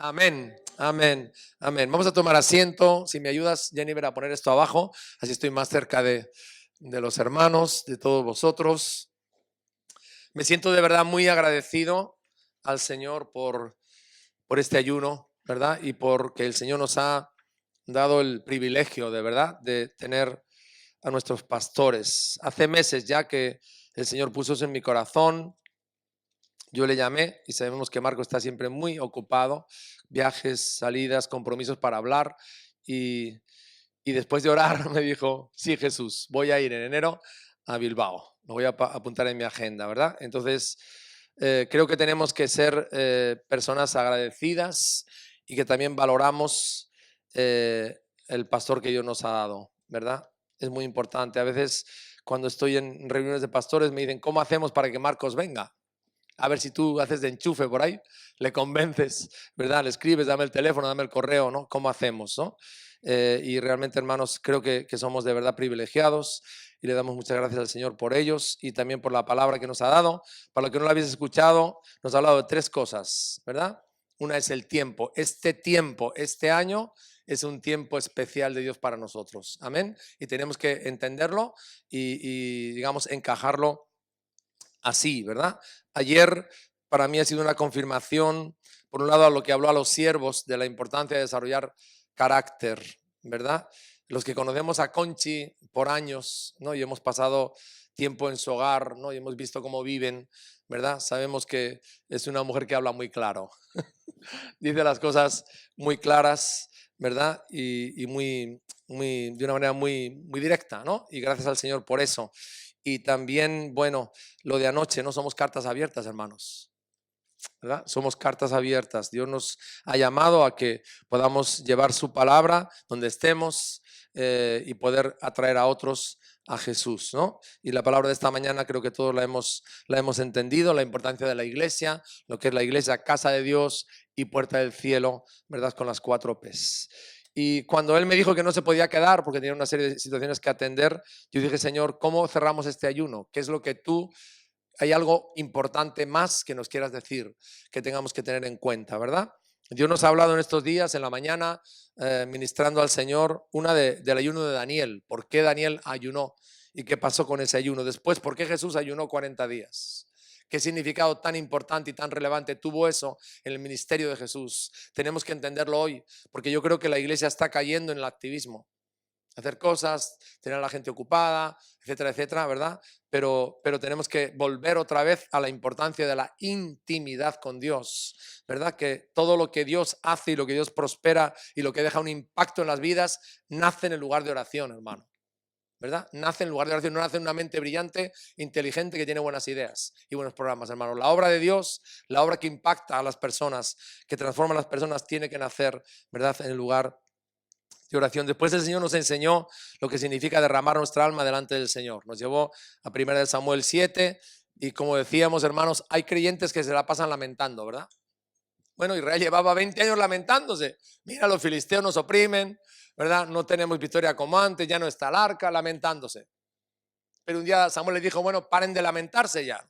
Amén, amén, amén. Vamos a tomar asiento. Si me ayudas, Jennifer, a poner esto abajo, así estoy más cerca de los hermanos, de todos vosotros. Me siento de verdad muy agradecido al Señor por este ayuno, ¿verdad? Y porque el Señor nos ha dado el privilegio, de verdad, de tener a nuestros pastores. Hace meses ya que el Señor puso eso en mi corazón. Yo le llamé y sabemos que Marco está siempre muy ocupado, viajes, salidas, compromisos para hablar y, y después de orar me dijo, sí Jesús, voy a ir en enero a Bilbao, lo voy a apuntar en mi agenda, ¿verdad? Entonces creo que tenemos que ser personas agradecidas y que también valoramos el pastor que Dios nos ha dado, ¿verdad? Es muy importante. A veces cuando estoy en reuniones de pastores me dicen, ¿cómo hacemos para que Marcos venga? A ver si tú haces de enchufe por ahí, le convences, ¿verdad? Le escribes, dame el teléfono, dame el correo, ¿no? ¿Cómo hacemos, no? Y realmente, hermanos, creo que somos de verdad privilegiados y le damos muchas gracias al Señor por ellos y también por la palabra que nos ha dado. Para los que no la habéis escuchado, nos ha hablado de tres cosas, ¿verdad? Una es el tiempo. Este tiempo, este año, es un tiempo especial de Dios para nosotros. Amén. Y tenemos que entenderlo y digamos, encajarlo así, ¿verdad? Ayer para mí ha sido una confirmación, por un lado, a lo que habló a los siervos de la importancia de desarrollar carácter, ¿verdad? Los que conocemos a Conchi por años, ¿no? Y hemos pasado tiempo en su hogar, ¿no? Y hemos visto cómo viven, ¿verdad? Sabemos que es una mujer que habla muy claro, dice las cosas muy claras, ¿verdad? Y de una manera muy directa, ¿no? Y gracias al Señor por eso. Y también, bueno, lo de anoche, no somos cartas abiertas, hermanos, ¿verdad? Somos cartas abiertas. Dios nos ha llamado a que podamos llevar su palabra donde estemos y poder atraer a otros a Jesús, ¿no? Y la palabra de esta mañana creo que todos la hemos entendido, la importancia de la iglesia, lo que es la iglesia, casa de Dios y puerta del cielo, ¿verdad? Con las 4 P's. Y cuando él me dijo que no se podía quedar porque tenía una serie de situaciones que atender, yo dije, Señor, ¿cómo cerramos este ayuno? ¿Qué es lo que tú, hay algo importante más que nos quieras decir, que tengamos que tener en cuenta, ¿verdad? Dios nos ha hablado en estos días, en la mañana, ministrando al Señor, una del ayuno de Daniel. ¿Por qué Daniel ayunó? ¿Y qué pasó con ese ayuno? Después, ¿por qué Jesús ayunó 40 días? ¿Qué significado tan importante y tan relevante tuvo eso en el ministerio de Jesús? Tenemos que entenderlo hoy, porque yo creo que la iglesia está cayendo en el activismo. Hacer cosas, tener a la gente ocupada, etcétera, etcétera, ¿verdad? Pero tenemos que volver otra vez a la importancia de la intimidad con Dios, ¿verdad? Que todo lo que Dios hace y lo que Dios prospera y lo que deja un impacto en las vidas nace en el lugar de oración, hermano, ¿verdad? Nace en el lugar de oración, no nace en una mente brillante, inteligente, que tiene buenas ideas y buenos programas, hermano. La obra de Dios, la obra que impacta a las personas, que transforma a las personas, tiene que nacer, ¿verdad? En el lugar de oración. Después el Señor nos enseñó lo que significa derramar nuestra alma delante del Señor. Nos llevó a 1 Samuel 7 y como decíamos, hermanos, hay creyentes que se la pasan lamentando, ¿verdad? Bueno, Israel llevaba 20 años lamentándose. Mira, los filisteos nos oprimen, ¿verdad? No tenemos victoria como antes, ya no está el arca, lamentándose. Pero un día Samuel les dijo, bueno, paren de lamentarse ya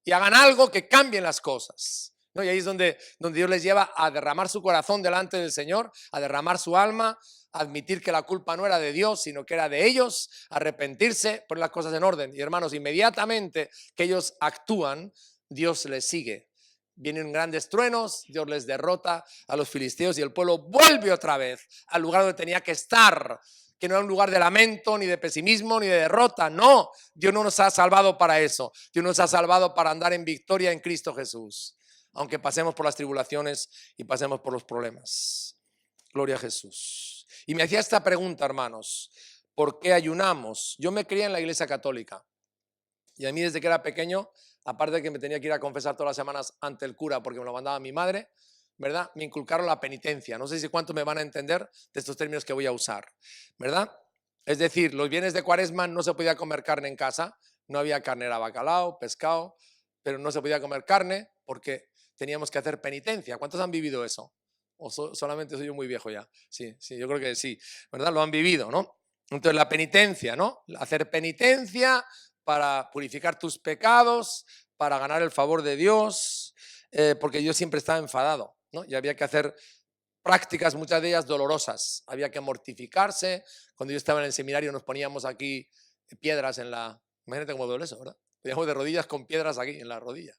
y hagan algo que cambien las cosas. ¿No? Y ahí es donde Dios les lleva a derramar su corazón delante del Señor, a derramar su alma, a admitir que la culpa no era de Dios, sino que era de ellos, arrepentirse, poner las cosas en orden. Y hermanos, inmediatamente que ellos actúan, Dios les sigue. Vienen grandes truenos, Dios les derrota a los filisteos y el pueblo vuelve otra vez al lugar donde tenía que estar, que no era un lugar de lamento, ni de pesimismo, ni de derrota. No, Dios no nos ha salvado para eso. Dios nos ha salvado para andar en victoria en Cristo Jesús, aunque pasemos por las tribulaciones y pasemos por los problemas. Gloria a Jesús. Y me hacía esta pregunta, hermanos, ¿por qué ayunamos? Yo me crié en la iglesia católica y a mí desde que era pequeño, aparte de que me tenía que ir a confesar todas las semanas ante el cura porque me lo mandaba mi madre, ¿verdad? Me inculcaron la penitencia. No sé si cuánto me van a entender de estos términos que voy a usar, ¿verdad? Es decir, los viernes de Cuaresma no se podía comer carne en casa, no había carne, era bacalao, pescado, pero no se podía comer carne porque teníamos que hacer penitencia. ¿Cuántos han vivido eso? ¿O solamente soy yo muy viejo ya? Sí, sí, yo creo que sí, ¿verdad? Lo han vivido, ¿no? Entonces la penitencia, ¿no? Hacer penitencia para purificar tus pecados, para ganar el favor de Dios, porque yo siempre estaba enfadado. ¿no? Y había que hacer prácticas, muchas de ellas dolorosas. Había que mortificarse. Cuando yo estaba en el seminario nos poníamos aquí piedras en la... Imagínate cómo duele eso, ¿verdad? Poníamos de rodillas con piedras aquí en la rodilla.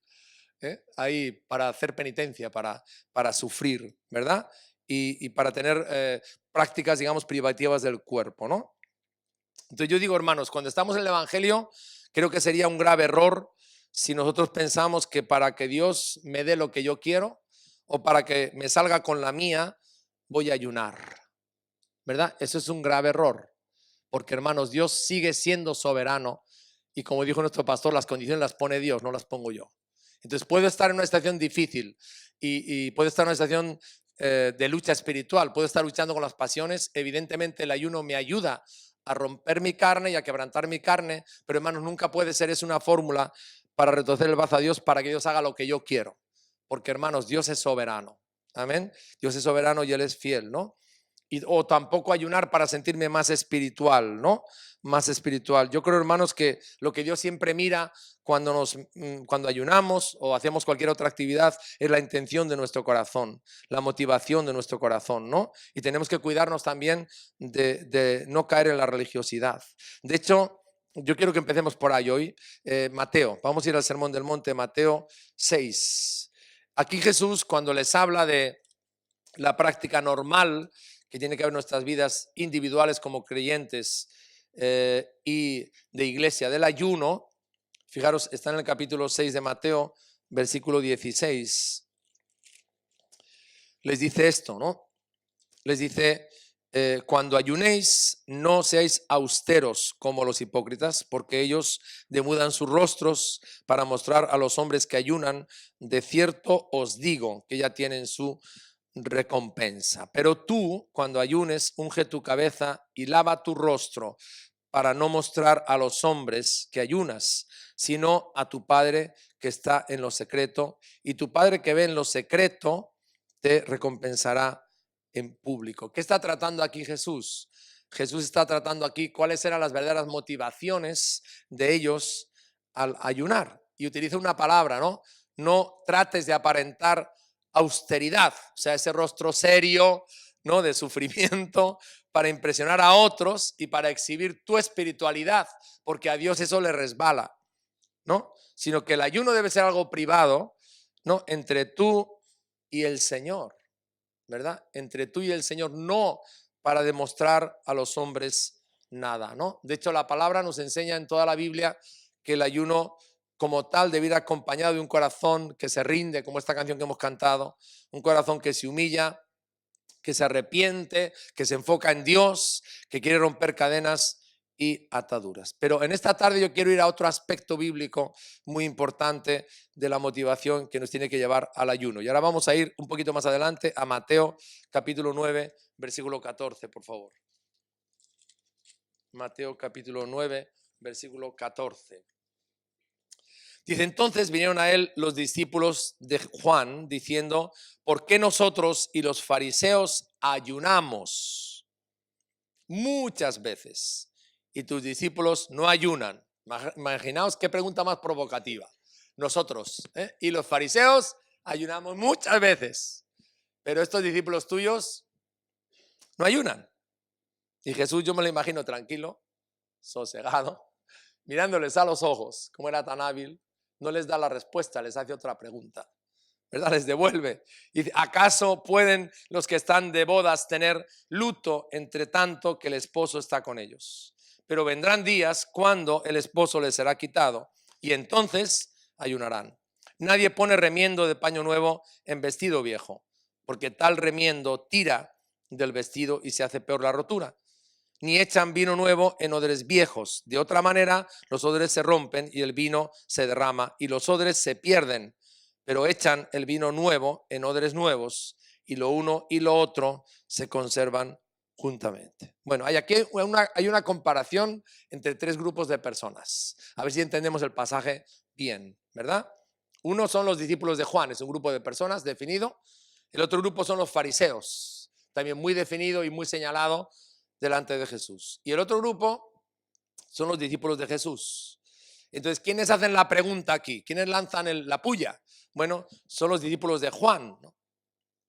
Ahí para hacer penitencia, para sufrir, ¿verdad? Y para tener prácticas, digamos, privativas del cuerpo, ¿no? Entonces yo digo, hermanos, cuando estamos en el Evangelio, creo que sería un grave error si nosotros pensamos que para que Dios me dé lo que yo quiero o para que me salga con la mía, voy a ayunar, ¿verdad? Eso es un grave error, porque hermanos, Dios sigue siendo soberano y como dijo nuestro pastor, las condiciones las pone Dios, no las pongo yo. Entonces puedo estar en una situación difícil y puedo estar en una situación de lucha espiritual, puedo estar luchando con las pasiones, evidentemente el ayuno me ayuda a romper mi carne y a quebrantar mi carne, pero hermanos, nunca puede ser es una fórmula para retorcer el brazo a Dios para que Dios haga lo que yo quiero, porque hermanos, Dios es soberano, amén, Dios es soberano y Él es fiel, ¿no? O tampoco ayunar para sentirme más espiritual, ¿no? Más espiritual. Yo creo, hermanos, que lo que Dios siempre mira cuando ayunamos o hacemos cualquier otra actividad es la intención de nuestro corazón, la motivación de nuestro corazón, ¿no? Y tenemos que cuidarnos también de no caer en la religiosidad. De hecho, yo quiero que empecemos por ahí hoy. Mateo, vamos a ir al Sermón del Monte, Mateo 6. Aquí Jesús, cuando les habla de la práctica normal que tiene que ver nuestras vidas individuales como creyentes y de iglesia, del ayuno, fijaros, está en el capítulo 6 de Mateo, versículo 16, les dice esto, ¿no? Les dice, cuando ayunéis, no seáis austeros como los hipócritas, porque ellos demudan sus rostros para mostrar a los hombres que ayunan. De cierto os digo que ya tienen su recompensa. Pero tú, cuando ayunes, unge tu cabeza y lava tu rostro para no mostrar a los hombres que ayunas, sino a tu Padre que está en lo secreto, y tu Padre que ve en lo secreto te recompensará en público. ¿Qué está tratando aquí Jesús? Jesús está tratando aquí cuáles eran las verdaderas motivaciones de ellos al ayunar. Y utiliza una palabra, ¿no? No trates de aparentar austeridad, o sea, ese rostro serio, ¿no? De sufrimiento para impresionar a otros y para exhibir tu espiritualidad, porque a Dios eso le resbala, ¿no? Sino que el ayuno debe ser algo privado, ¿no? Entre tú y el Señor, ¿verdad? Entre tú y el Señor, no para demostrar a los hombres nada, ¿no? De hecho, la palabra nos enseña en toda la Biblia que el ayuno como tal debe ir acompañado de un corazón que se rinde, como esta canción que hemos cantado, un corazón que se humilla, que se arrepiente, que se enfoca en Dios, que quiere romper cadenas y ataduras. Pero en esta tarde yo quiero ir a otro aspecto bíblico muy importante de la motivación que nos tiene que llevar al ayuno. Y ahora vamos a ir un poquito más adelante a Mateo capítulo 9, versículo 14, por favor. Mateo capítulo 9, versículo 14. Dice, entonces vinieron a él los discípulos de Juan diciendo, ¿por qué nosotros y los fariseos ayunamos muchas veces y tus discípulos no ayunan? Imaginaos qué pregunta más provocativa. Nosotros y los fariseos ayunamos muchas veces, pero estos discípulos tuyos no ayunan. Y Jesús, yo me lo imagino tranquilo, sosegado, mirándoles a los ojos, como era tan hábil, no les da la respuesta, les hace otra pregunta, ¿verdad? Les devuelve. Y dice, ¿acaso pueden los que están de bodas tener luto entre tanto que el esposo está con ellos? Pero vendrán días cuando el esposo les será quitado y entonces ayunarán. Nadie pone remiendo de paño nuevo en vestido viejo, porque tal remiendo tira del vestido y se hace peor la rotura. Ni echan vino nuevo en odres viejos. De otra manera, los odres se rompen y el vino se derrama y los odres se pierden. Pero echan el vino nuevo en odres nuevos y lo uno y lo otro se conservan juntamente. Bueno, hay una comparación entre tres grupos de personas. A ver si entendemos el pasaje bien, ¿verdad? Uno son los discípulos de Juan, es un grupo de personas definido. El otro grupo son los fariseos, también muy definido y muy señalado delante de Jesús. Y el otro grupo son los discípulos de Jesús. Entonces, ¿quiénes hacen la pregunta aquí? ¿Quiénes lanzan la puya? Bueno, son los discípulos de Juan, ¿no?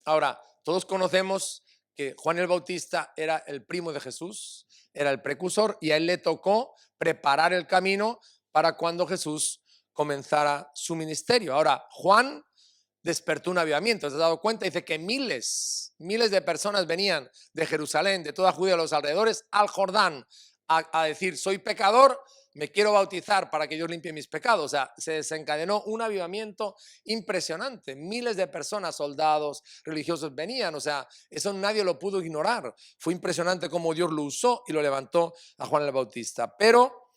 Ahora, todos conocemos que Juan el Bautista era el primo de Jesús, era el precursor, y a él le tocó preparar el camino para cuando Jesús comenzara su ministerio. Ahora, Juan despertó un avivamiento, ¿te has dado cuenta? Dice que miles de personas venían de Jerusalén, de toda Judea, a los alrededores, al Jordán, a decir, soy pecador, me quiero bautizar para que Dios limpie mis pecados. O sea, se desencadenó un avivamiento impresionante. Miles de personas, soldados, religiosos venían. O sea, eso nadie lo pudo ignorar. Fue impresionante cómo Dios lo usó y lo levantó a Juan el Bautista. Pero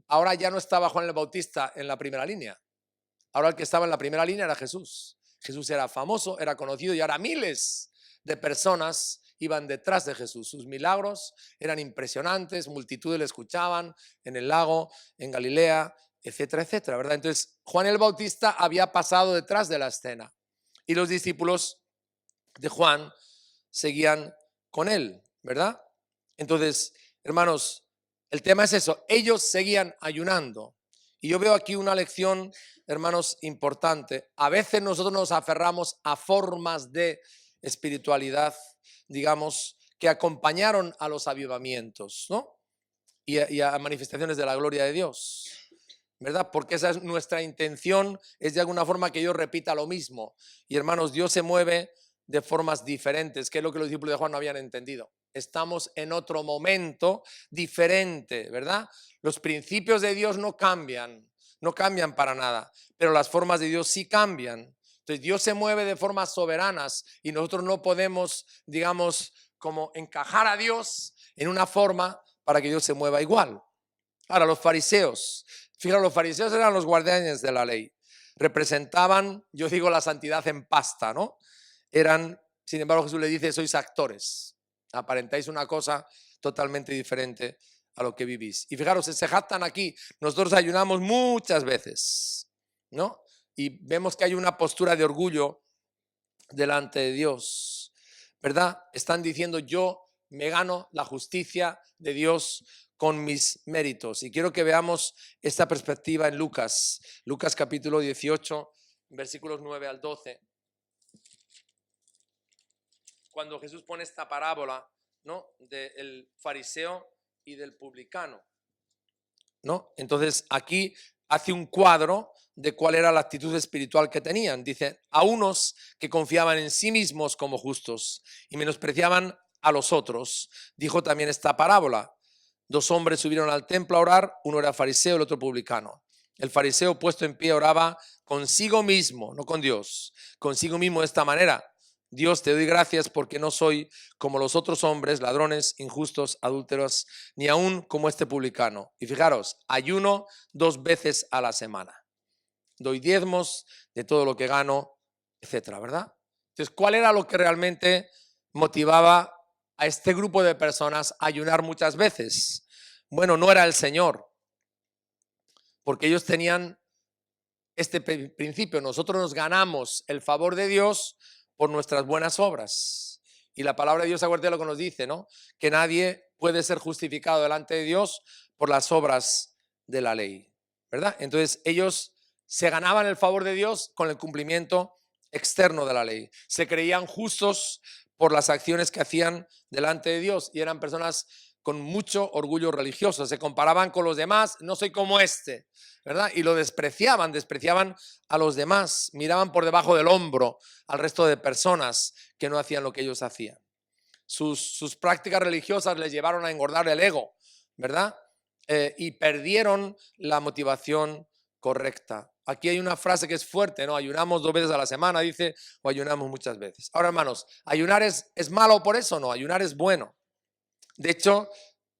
ahora ya no estaba Juan el Bautista en la primera línea. Ahora el que estaba en la primera línea era Jesús. Jesús era famoso, era conocido, y ahora miles de personas iban detrás de Jesús. Sus milagros eran impresionantes, multitudes le escuchaban en el lago, en Galilea, etcétera, etcétera, ¿verdad? Entonces, Juan el Bautista había pasado detrás de la escena y los discípulos de Juan seguían con él, ¿verdad? Entonces, hermanos, el tema es eso, ellos seguían ayunando. Y yo veo aquí una lección, hermanos, importante. A veces nosotros nos aferramos a formas de espiritualidad, digamos, que acompañaron a los avivamientos, ¿no? Y a manifestaciones de la gloria de Dios, ¿verdad? Porque esa es nuestra intención, es de alguna forma que Dios repita lo mismo. Y hermanos, Dios se mueve de formas diferentes, que es lo que los discípulos de Juan no habían entendido. Estamos en otro momento diferente, ¿verdad? Los principios de Dios no cambian para nada, pero las formas de Dios sí cambian. Entonces Dios se mueve de formas soberanas y nosotros no podemos, digamos, como encajar a Dios en una forma para que Dios se mueva igual. Ahora, los fariseos, fíjate, los fariseos eran los guardianes de la ley, representaban, yo digo, la santidad en pasta, ¿no? Eran, sin embargo, Jesús le dice, sois actores, aparentáis una cosa totalmente diferente a lo que vivís. Y fijaros, se jactan aquí, nosotros ayunamos muchas veces, ¿no? Y vemos que hay una postura de orgullo delante de Dios, ¿verdad? Están diciendo, yo me gano la justicia de Dios con mis méritos. Y quiero que veamos esta perspectiva en Lucas, Lucas capítulo 18, versículos 9 al 12. Cuando Jesús pone esta parábola, ¿no?, del fariseo y del publicano, ¿no? Entonces aquí hace un cuadro de cuál era la actitud espiritual que tenían. Dice, a unos que confiaban en sí mismos como justos y menospreciaban a los otros, dijo también esta parábola. Dos hombres subieron al templo a orar, uno era fariseo, el otro publicano. El fariseo, puesto en pie, oraba consigo mismo, no con Dios, consigo mismo de esta manera: Dios, te doy gracias porque no soy como los otros hombres, ladrones, injustos, adúlteros, ni aún como este publicano. Y fijaros, ayuno 2 veces a la semana, doy diezmos de todo lo que gano, etcétera, ¿verdad? Entonces, ¿cuál era lo que realmente motivaba a este grupo de personas a ayunar muchas veces? Bueno, no era el Señor, porque ellos tenían este principio: nosotros nos ganamos el favor de Dios por nuestras buenas obras. Y la palabra de Dios, acuérdate lo que nos dice, ¿no? Que nadie puede ser justificado delante de Dios por las obras de la ley, ¿verdad? Entonces ellos se ganaban el favor de Dios con el cumplimiento externo de la ley. Se creían justos por las acciones que hacían delante de Dios y eran personas con mucho orgullo religioso. Se comparaban con los demás, no soy como este, ¿verdad? Y lo despreciaban a los demás, miraban por debajo del hombro al resto de personas que no hacían lo que ellos hacían. Sus prácticas religiosas les llevaron a engordar el ego, ¿verdad? Y perdieron la motivación correcta. Aquí hay una frase que es fuerte, ¿no? Ayunamos 2 veces a la semana, dice, o ayunamos muchas veces. Ahora, hermanos, ¿ayunar es malo por eso? No, ayunar es bueno. De hecho,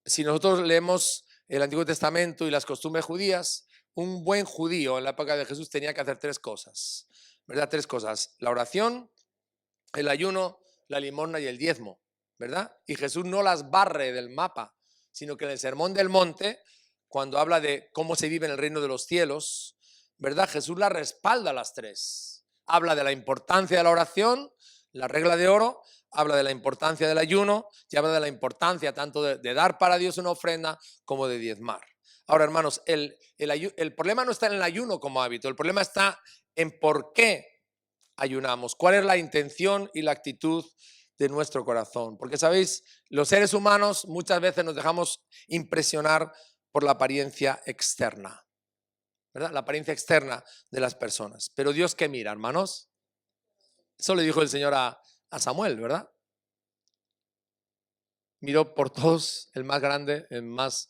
si nosotros leemos el Antiguo Testamento y las costumbres judías, un buen judío en la época de Jesús tenía que hacer 3 cosas, ¿verdad? 3 cosas: la oración, el ayuno, la limosna y el diezmo, ¿verdad? Y Jesús no las barre del mapa, sino que en el Sermón del Monte, cuando habla de cómo se vive en el reino de los cielos, ¿verdad?, Jesús las respalda las 3. Habla de la importancia de la oración, la regla de oro, habla de la importancia del ayuno y habla de la importancia tanto de dar para Dios una ofrenda como de diezmar. Ahora, hermanos, el problema no está en el ayuno como hábito, el problema está en por qué ayunamos? ¿Cuál es la intención y la actitud de nuestro corazón? Porque, ¿sabéis? Los seres humanos muchas veces nos dejamos impresionar por la apariencia externa, ¿verdad? La apariencia externa de las personas. Pero Dios, ¿qué mira, hermanos? Eso le dijo el Señor a Samuel, ¿verdad? Miró por todos, el más grande, el más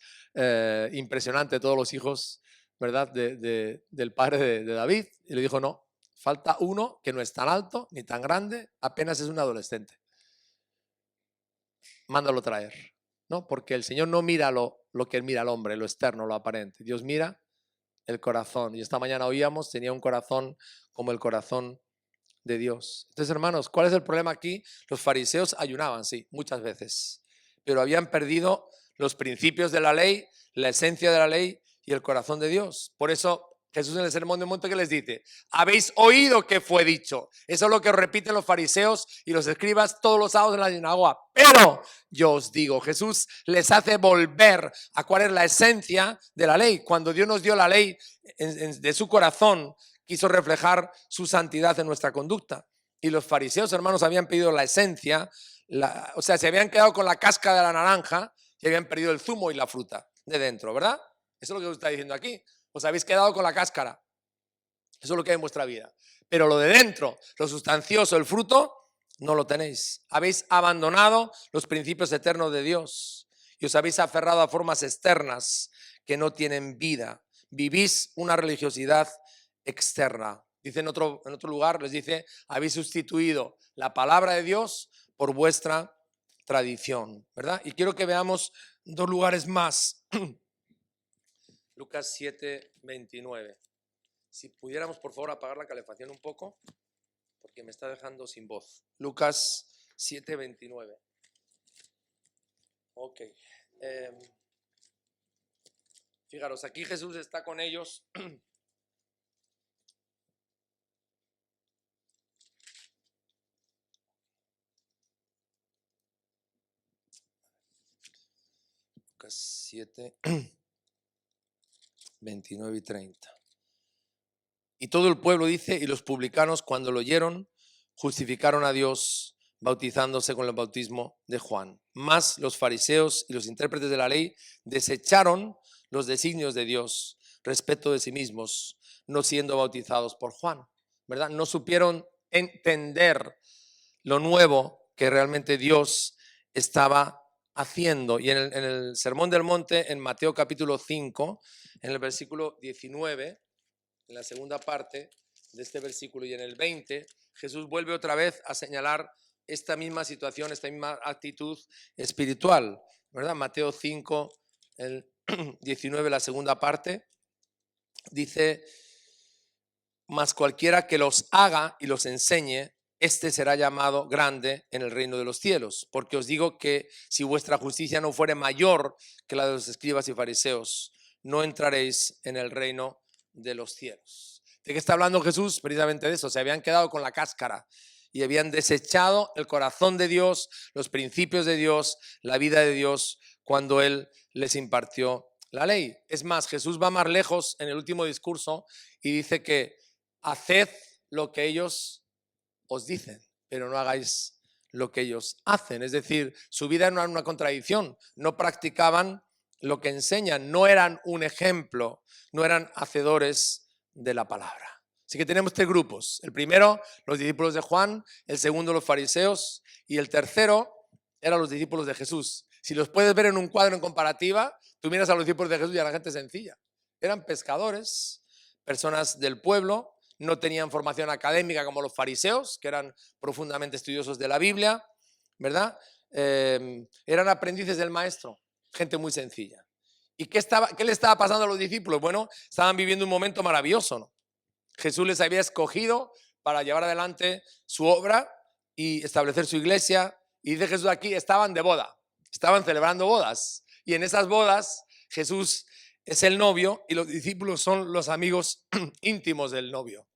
impresionante de todos los hijos, ¿verdad? Del padre de David. Y le dijo, no, falta uno que no es tan alto ni tan grande, apenas es un adolescente. Mándalo traer, ¿no? Porque el Señor no mira lo que mira al hombre, lo externo, lo aparente. Dios mira el corazón. Y esta mañana oíamos, tenía un corazón como el corazón de Dios. Entonces, hermanos, ¿cuál es el problema aquí? Los fariseos ayunaban, sí, muchas veces, pero habían perdido los principios de la ley, la esencia de la ley y el corazón de Dios. Por eso Jesús en el Sermón del Monte, ¿qué les dice? Habéis oído que fue dicho. Eso es lo que repiten los fariseos y los escribas todos los sábados en la sinagoga. Pero yo os digo, Jesús les hace volver a cuál es la esencia de la ley. Cuando Dios nos dio la ley de su corazón, quiso reflejar su santidad en nuestra conducta. Y los fariseos, hermanos, habían pedido la esencia, o sea, se habían quedado con la cáscara de la naranja y habían perdido el zumo y la fruta de dentro, ¿verdad? Eso es lo que os está diciendo aquí. Os habéis quedado con la cáscara. Eso es lo que hay en vuestra vida. Pero lo de dentro, lo sustancioso, el fruto, no lo tenéis. Habéis abandonado los principios eternos de Dios y os habéis aferrado a formas externas que no tienen vida. Vivís una religiosidad externa. Dice en otro lugar, les dice, habéis sustituido la palabra de Dios por vuestra tradición, ¿verdad? Y quiero que veamos dos lugares más. Lucas 7, 29. Si pudiéramos, por favor, apagar la calefacción un poco, porque me está dejando sin voz. Lucas 7, 29. Ok. Fijaros, aquí Jesús está con ellos. Lucas 7, 29 y 30. Y todo el pueblo dice, y los publicanos cuando lo oyeron, justificaron a Dios bautizándose con el bautismo de Juan. Mas los fariseos y los intérpretes de la ley desecharon los designios de Dios respecto de sí mismos, no siendo bautizados por Juan, ¿verdad? No supieron entender lo nuevo que realmente Dios estaba haciendo. Y en el Sermón del Monte, en Mateo capítulo 5, en el versículo 19, en la segunda parte de este versículo y en el 20, Jesús vuelve otra vez a señalar esta misma situación, esta misma actitud espiritual, ¿verdad? Mateo 5, el 19, la segunda parte, dice, mas cualquiera que los haga y los enseñe, este será llamado grande en el reino de los cielos. Porque os digo que si vuestra justicia no fuere mayor que la de los escribas y fariseos, no entraréis en el reino de los cielos. ¿De qué está hablando Jesús? Precisamente de eso. Se habían quedado con la cáscara y habían desechado el corazón de Dios, los principios de Dios, la vida de Dios, cuando Él les impartió la ley. Es más, Jesús va más lejos en el último discurso y dice que haced lo que ellos os dicen, pero no hagáis lo que ellos hacen. Es decir, su vida era una contradicción. No practicaban lo que enseñan, no eran un ejemplo, no eran hacedores de la palabra. Así que tenemos tres grupos. El primero, los discípulos de Juan, el segundo, los fariseos, y el tercero eran los discípulos de Jesús. Si los puedes ver en un cuadro en comparativa, tú miras a los discípulos de Jesús y a la gente sencilla. Eran pescadores, personas del pueblo, no tenían formación académica como los fariseos, que eran profundamente estudiosos de la Biblia, ¿verdad? Eran aprendices del maestro, gente muy sencilla. ¿Y qué le estaba pasando a los discípulos? Bueno, estaban viviendo un momento maravilloso, ¿no? Jesús les había escogido para llevar adelante su obra y establecer su iglesia. Y dice Jesús aquí, estaban de boda, estaban celebrando bodas. Y en esas bodas Jesús es el novio y los discípulos son los amigos íntimos del novio.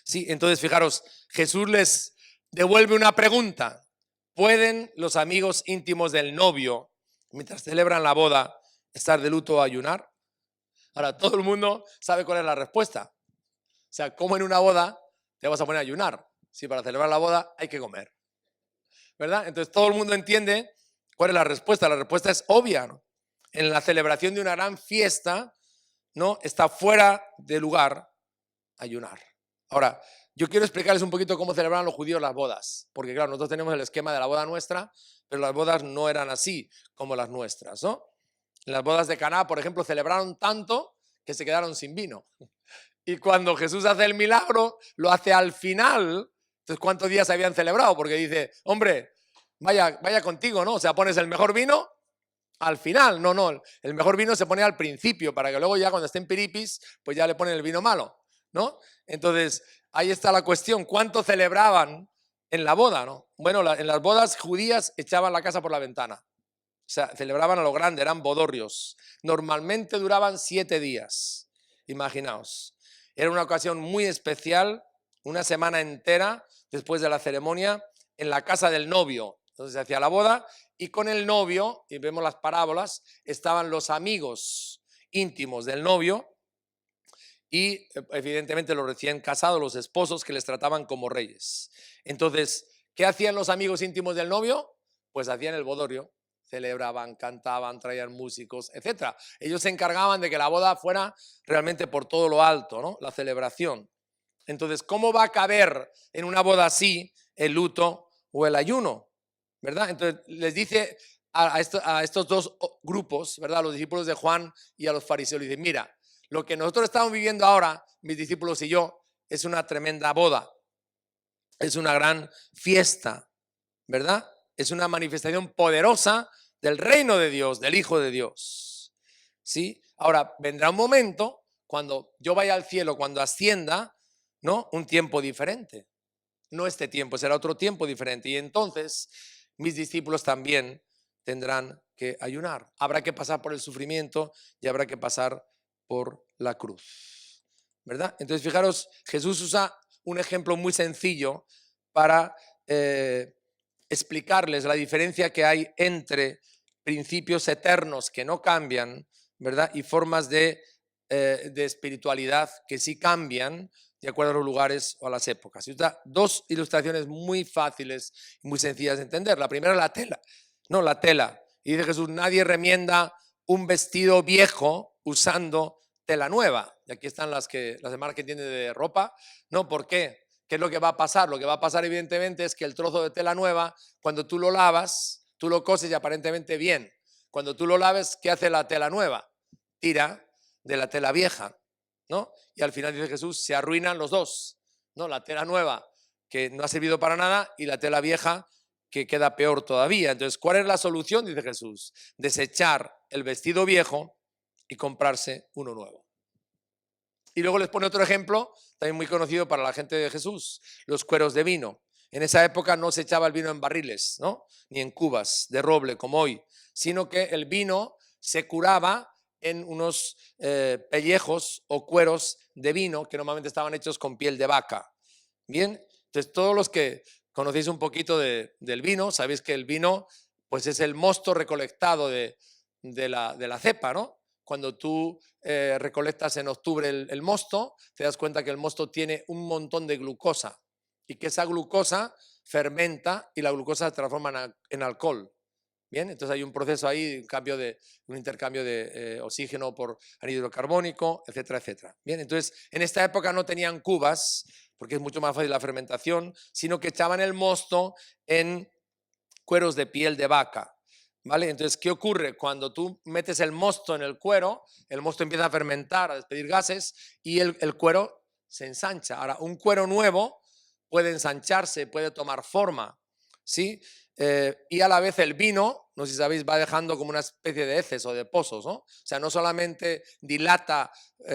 Sí, entonces fijaros, Jesús les devuelve una pregunta. ¿Pueden los amigos íntimos del novio, mientras celebran la boda, estar de luto o ayunar? Ahora, todo el mundo sabe cuál es la respuesta. O sea, ¿cómo en una boda te vas a poner a ayunar. Si para celebrar la boda hay que comer, ¿verdad? Entonces todo el mundo entiende cuál es la respuesta. La respuesta es obvia, ¿no? En la celebración de una gran fiesta, ¿no? Está fuera de lugar ayunar. Ahora, yo quiero explicarles un poquito cómo celebraban los judíos las bodas, porque claro, nosotros tenemos el esquema de la boda nuestra, pero las bodas no eran así como las nuestras, ¿no? En las bodas de Caná, por ejemplo, celebraron tanto que se quedaron sin vino. Y cuando Jesús hace el milagro, lo hace al final. Entonces, ¿cuántos días habían celebrado? Porque dice, hombre, vaya contigo, ¿no? O sea, pones el mejor vino al final. No, el mejor vino se pone al principio, para que luego ya cuando esté en piripis, pues ya le ponen el vino malo, ¿no? Entonces, ahí está la cuestión. ¿Cuánto celebraban en la boda, no? Bueno, en las bodas judías echaban la casa por la ventana. O sea, celebraban a lo grande, eran bodorrios. Normalmente duraban 7 días. Imaginaos. Era una ocasión muy especial, una semana entera después de la ceremonia, en la casa del novio. Entonces se hacía la boda y con el novio, y vemos las parábolas, estaban los amigos íntimos del novio y evidentemente los recién casados, los esposos que les trataban como reyes. Entonces, ¿qué hacían los amigos íntimos del novio? Pues hacían el bodorrio, celebraban, cantaban, traían músicos, etc. Ellos se encargaban de que la boda fuera realmente por todo lo alto, ¿no? La celebración. Entonces, ¿cómo va a caber en una boda así el luto o el ayuno? ¿Verdad? Entonces, les dice a estos dos grupos, ¿verdad? A los discípulos de Juan y a los fariseos, les dice, mira, lo que nosotros estamos viviendo ahora, mis discípulos y yo, es una tremenda boda. Es una gran fiesta, ¿verdad? Es una manifestación poderosa del reino de Dios, del Hijo de Dios. ¿Sí? Ahora, vendrá un momento cuando yo vaya al cielo, cuando ascienda, ¿no? Un tiempo diferente. No este tiempo, será otro tiempo diferente. Y entonces mis discípulos también tendrán que ayunar. Habrá que pasar por el sufrimiento y habrá que pasar por la cruz, ¿verdad? Entonces, fijaros, Jesús usa un ejemplo muy sencillo para explicarles la diferencia que hay entre principios eternos que no cambian, ¿verdad? Y formas de espiritualidad que sí cambian de acuerdo a los lugares o a las épocas. Y usa dos ilustraciones muy fáciles y muy sencillas de entender. La primera es la tela. No, la tela. Y dice Jesús, nadie remienda un vestido viejo usando tela nueva. Y aquí están las de marketing de ropa. No, ¿por qué? ¿Qué es lo que va a pasar? Lo que va a pasar evidentemente es que el trozo de tela nueva, cuando tú lo lavas, tú lo coses y aparentemente bien. Cuando tú lo laves, ¿qué hace la tela nueva? Tira de la tela vieja, ¿no? Y al final dice Jesús, se arruinan los dos, ¿no? La tela nueva que no ha servido para nada y la tela vieja que queda peor todavía. Entonces, ¿cuál es la solución? Dice Jesús, desechar el vestido viejo y comprarse uno nuevo. Y luego les pone otro ejemplo, también muy conocido para la gente de Jesús, los cueros de vino. En esa época no se echaba el vino en barriles, ¿no? Ni en cubas de roble como hoy, sino que el vino se curaba en unos pellejos o cueros de vino que normalmente estaban hechos con piel de vaca. Bien, entonces todos los que conocéis un poquito del vino, sabéis que el vino pues es el mosto recolectado de la cepa, ¿no? Cuando tú recolectas en octubre el mosto, te das cuenta que el mosto tiene un montón de glucosa y que esa glucosa fermenta y la glucosa se transforma en alcohol. Bien, entonces hay un proceso ahí, un intercambio de oxígeno por anhídrido carbónico, etcétera, etcétera. Bien, entonces en esta época no tenían cubas, porque es mucho más fácil la fermentación, sino que echaban el mosto en cueros de piel de vaca. ¿Vale? Entonces, ¿qué ocurre? Cuando tú metes el mosto en el cuero, el mosto empieza a fermentar, a despedir gases y el cuero se ensancha. Ahora, un cuero nuevo puede ensancharse, puede tomar forma, ¿sí? Y a la vez el vino, no sé si sabéis, va dejando como una especie de heces o de pozos, ¿no? O sea, no solamente dilata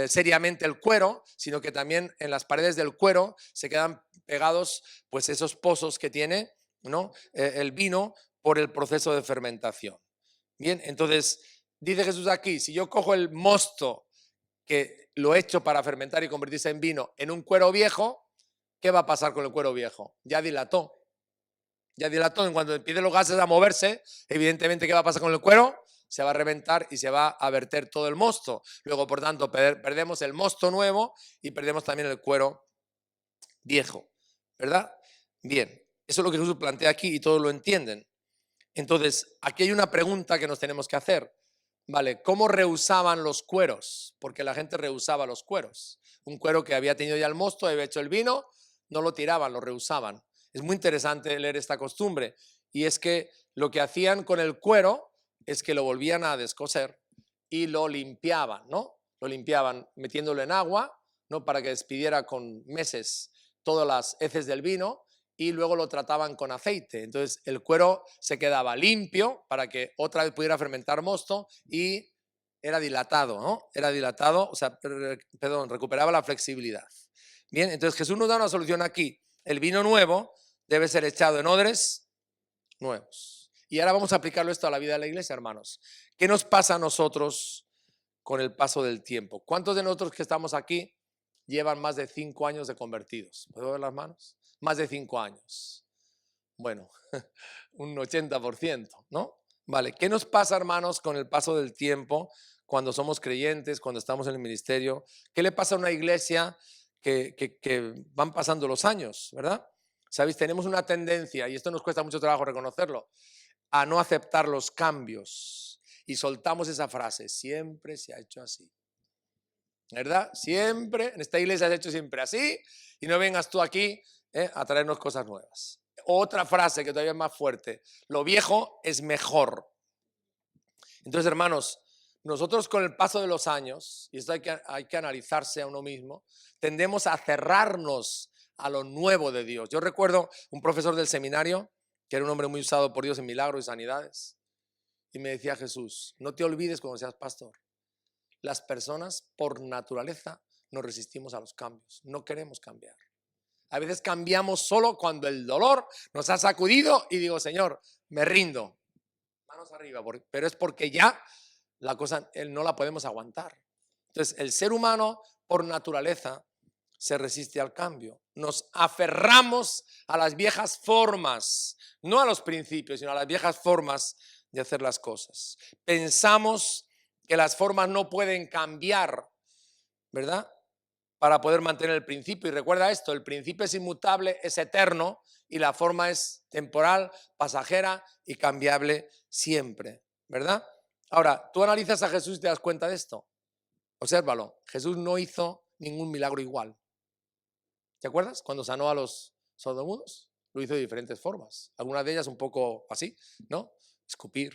seriamente el cuero, sino que también en las paredes del cuero se quedan pegados pues esos pozos que tiene, ¿no? El vino por el proceso de fermentación. Bien, entonces dice Jesús aquí, si yo cojo el mosto que lo he hecho para fermentar y convertirse en vino en un cuero viejo, ¿qué va a pasar con el cuero viejo? Ya dilató. Ya dilató, en cuanto empiecen los gases a moverse, evidentemente, ¿qué va a pasar con el cuero? Se va a reventar y se va a verter todo el mosto. Luego, por tanto, perdemos el mosto nuevo y perdemos también el cuero viejo, ¿verdad? Bien, eso es lo que Jesús plantea aquí y todos lo entienden. Entonces, aquí hay una pregunta que nos tenemos que hacer. Vale, ¿cómo rehusaban los cueros? Porque la gente rehusaba los cueros. Un cuero que había tenido ya el mosto, había hecho el vino, no lo tiraban, lo rehusaban. Es muy interesante leer esta costumbre. Y es que lo que hacían con el cuero es que lo volvían a descoser y lo limpiaban, ¿no? Lo limpiaban metiéndolo en agua, ¿no? Para que despidiera con meses todas las heces del vino y luego lo trataban con aceite. Entonces el cuero se quedaba limpio para que otra vez pudiera fermentar mosto y era dilatado, ¿no? Era dilatado, o sea, perdón, recuperaba la flexibilidad. Bien, entonces Jesús nos da una solución aquí. El vino nuevo debe ser echado en odres nuevos. Y ahora vamos a aplicarlo esto a la vida de la iglesia, hermanos. ¿Qué nos pasa a nosotros con el paso del tiempo? ¿Cuántos de nosotros que estamos aquí llevan más de 5 años de convertidos? ¿Puedo ver las manos? Más de 5 años. Bueno, un 80%, ¿no? Vale, ¿qué nos pasa, hermanos, con el paso del tiempo cuando somos creyentes, cuando estamos en el ministerio? ¿Qué le pasa a una iglesia que van pasando los años, verdad? ¿Sabéis? Tenemos una tendencia, y esto nos cuesta mucho trabajo reconocerlo, a no aceptar los cambios. Y soltamos esa frase, siempre se ha hecho así. ¿Verdad? Siempre, en esta iglesia se ha hecho siempre así, y no vengas tú aquí a traernos cosas nuevas. Otra frase que todavía es más fuerte, lo viejo es mejor. Entonces, hermanos, nosotros con el paso de los años, y esto hay que analizarse a uno mismo, tendemos a cerrarnos a lo nuevo de Dios. Yo recuerdo un profesor del seminario, que era un hombre muy usado por Dios en milagros y sanidades, y me decía: Jesús, no te olvides cuando seas pastor, las personas por naturaleza nos resistimos a los cambios, no queremos cambiar. A veces cambiamos solo cuando el dolor nos ha sacudido y digo: Señor, me rindo, manos arriba, pero es porque ya la cosa no la podemos aguantar. Entonces, el ser humano por naturaleza se resiste al cambio. Nos aferramos a las viejas formas, no a los principios, sino a las viejas formas de hacer las cosas. Pensamos que las formas no pueden cambiar, ¿verdad? Para poder mantener el principio. Y recuerda esto, el principio es inmutable, es eterno, y la forma es temporal, pasajera y cambiable siempre, ¿verdad? Ahora, tú analizas a Jesús y te das cuenta de esto. Obsérvalo, Jesús no hizo ningún milagro igual. ¿Te acuerdas? Cuando sanó a los sordomudos, lo hizo de diferentes formas. Algunas de ellas un poco así, ¿no? Escupir